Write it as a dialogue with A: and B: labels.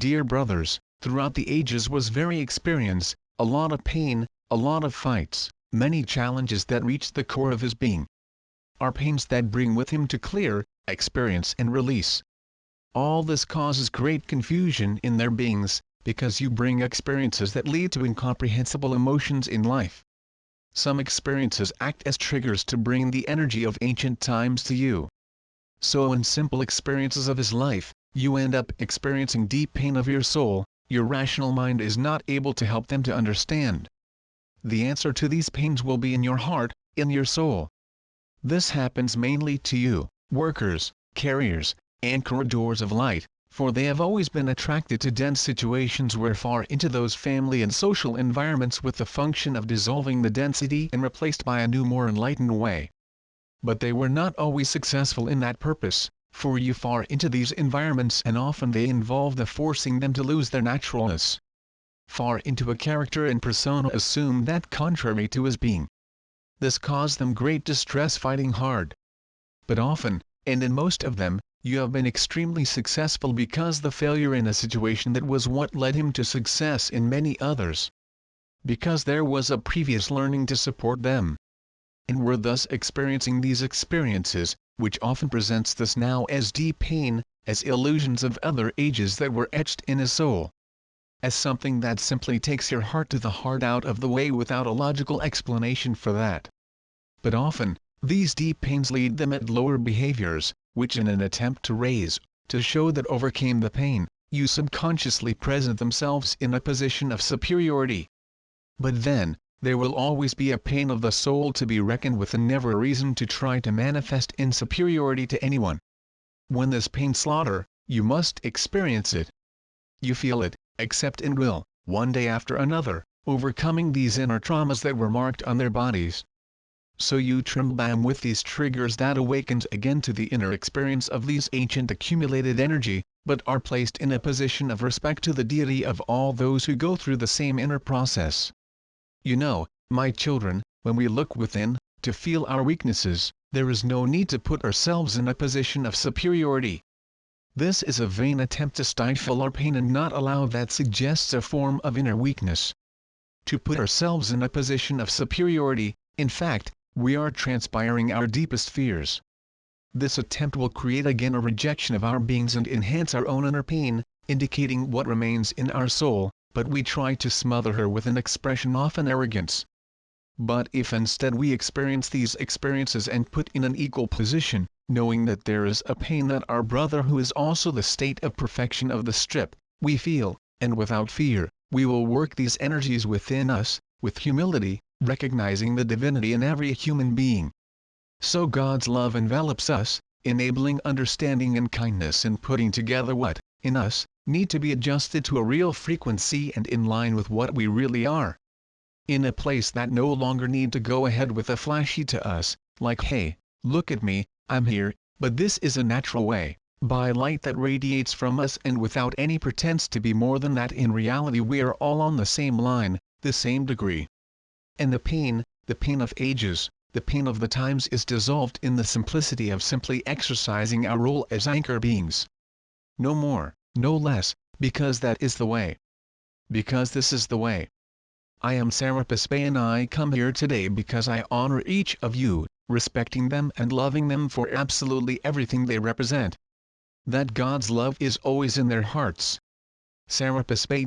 A: dear brothers, throughout the ages was very experienced, a lot of pain, a lot of fights, many challenges that reach the core of his being. Are pains that bring with him to clear, experience and release. All this causes great confusion in their beings, because you bring experiences that lead to incomprehensible emotions in life. Some experiences act as triggers to bring the energy of ancient times to you. So in simple experiences of his life, you end up experiencing deep pain of your soul, your rational mind is not able to help them to understand. The answer to these pains will be in your heart, in your soul. This happens mainly to you, workers, carriers, and corridors of light, for they have always been attracted to dense situations where far into those family and social environments with the function of dissolving the density and replaced by a new more enlightened way. But they were not always successful in that purpose, for you far into these environments and often they involve the forcing them to lose their naturalness. Far into a character and persona assumed that contrary to his being. This caused them great distress fighting hard. But often, and in most of them, you have been extremely successful because the failure in a situation that was what led him to success in many others. Because there was a previous learning to support them. And were thus experiencing these experiences, which often presents this now as deep pain, as illusions of other ages that were etched in his soul. As something that simply takes your heart to the heart out of the way without a logical explanation for that. But often, these deep pains lead them at lower behaviors, which in an attempt to raise, to show that overcame the pain, you subconsciously present themselves in a position of superiority. But then, there will always be a pain of the soul to be reckoned with and never a reason to try to manifest in superiority to anyone. When this pain slaughter, you must experience it. You feel it, accept and will, one day after another, overcoming these inner traumas that were marked on their bodies. So you tremble with these triggers that awakens again to the inner experience of these ancient accumulated energy, but are placed in a position of respect to the deity of all those who go through the same inner process. You know, my children, when we look within, to feel our weaknesses, there is no need to put ourselves in a position of superiority. This is a vain attempt to stifle our pain and not allow that suggests a form of inner weakness. To put ourselves in a position of superiority, in fact, we are transpiring our deepest fears. This attempt will create again a rejection of our beings and enhance our own inner pain, indicating what remains in our soul, but we try to smother her with an expression often arrogance. But if instead we experience these experiences and put in an equal position, knowing that there is a pain that our brother who is also the state of perfection of the strip, we feel, and without fear, we will work these energies within us, with humility, recognizing the divinity in every human being. So God's love envelops us, enabling understanding and kindness and putting together what, in us, need to be adjusted to a real frequency and in line with what we really are. In a place that no longer need to go ahead with a flashy to us, like hey, look at me, I'm here, but this is a natural way, by light that radiates from us and without any pretense to be more than that. In reality we are all on the same line, the same degree. And the pain of ages, the pain of the times is dissolved in the simplicity of simply exercising our role as anchor beings. No more, no less, because that is the way. Because this is the way. I am Serapis Bey and I come here today because I honor each of you, respecting them and loving them for absolutely everything they represent. That God's love is always in their hearts. Serapis Bey,